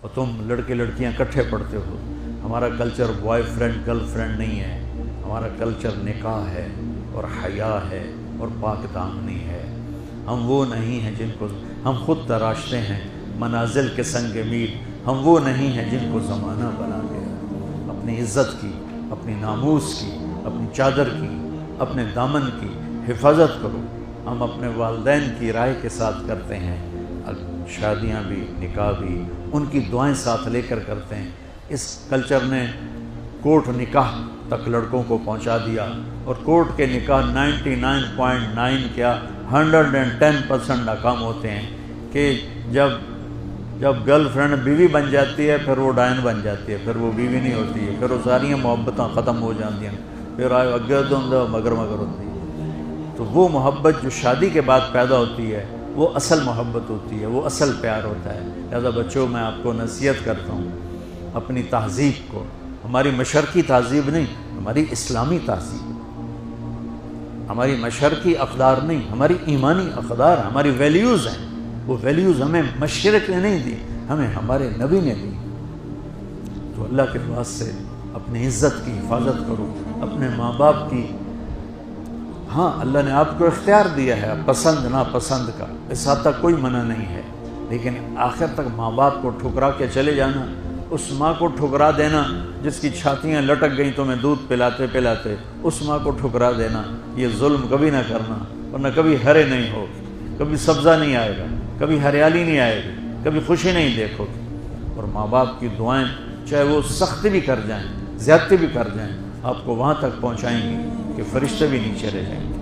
اور تم لڑکے لڑکیاں اکٹھے پڑھتے ہو. ہمارا culture boy friend girl friend نہیں ہے، ہمارا کلچر نکاح ہے اور حیا ہے اور پاک دامنی ہے. ہم وہ نہیں ہیں جن کو ہم خود تراشتے ہیں منازل کے سنگ مید. ہم وہ نہیں ہیں جن کو زمانہ بنا گیا. اپنی عزت کی، اپنی ناموس کی، اپنی چادر کی، اپنے دامن کی حفاظت کرو. ہم اپنے والدین کی رائے کے ساتھ کرتے ہیں، شادیاں بھی نکاح بھی ان کی دعائیں ساتھ لے کر کرتے ہیں. اس کلچر نے کورٹ نکاح تک لڑکوں کو پہنچا دیا، اور کورٹ کے نکاح 99.9 کیا 110% ناکام ہوتے ہیں کہ جب گرل فرینڈ بیوی بن جاتی ہے پھر وہ ڈائن بن جاتی ہے، پھر وہ بیوی نہیں ہوتی ہے، پھر وہ ساری محبتیں ختم ہو جاتی ہیں، پھر اگے مگر ہوتی ہے. تو وہ محبت جو شادی کے بعد پیدا ہوتی ہے وہ اصل محبت ہوتی ہے، وہ اصل پیار ہوتا ہے. لہذا بچوں میں آپ کو نصیحت کرتا ہوں اپنی تہذیب کو، ہماری مشرقی تہذیب نہیں، ہماری اسلامی تہذیب، ہماری مشرقی اقدار نہیں، ہماری ایمانی اقدار، ہماری ویلیوز ہیں. وہ ویلیوز ہمیں مشرق نے نہیں دی، ہمیں ہمارے نبی نے دی. تو اللہ کے واسطے اپنی عزت کی حفاظت کرو، اپنے ماں باپ کی. ہاں اللہ نے آپ کو اختیار دیا ہے پسند ناپسند کا، اس حد تک کوئی منع نہیں ہے، لیکن آخر تک ماں باپ کو ٹھکرا کے چلے جانا، اس ماں کو ٹھکرا دینا جس کی چھاتیاں لٹک گئیں تمہیں دودھ پلاتے پلاتے، اس ماں کو ٹھکرا دینا، یہ ظلم کبھی نہ کرنا، ورنہ کبھی ہرے نہیں ہو، کبھی سبزہ نہیں آئے گا، کبھی ہریالی نہیں آئے گی، کبھی خوشی نہیں دیکھو گے. اور ماں باپ کی دعائیں چاہے وہ سخت بھی کر جائیں، زیادتی بھی کر جائیں، آپ کو وہاں تک پہنچائیں گی کہ فرشتے بھی نیچے رہ جائیں گے.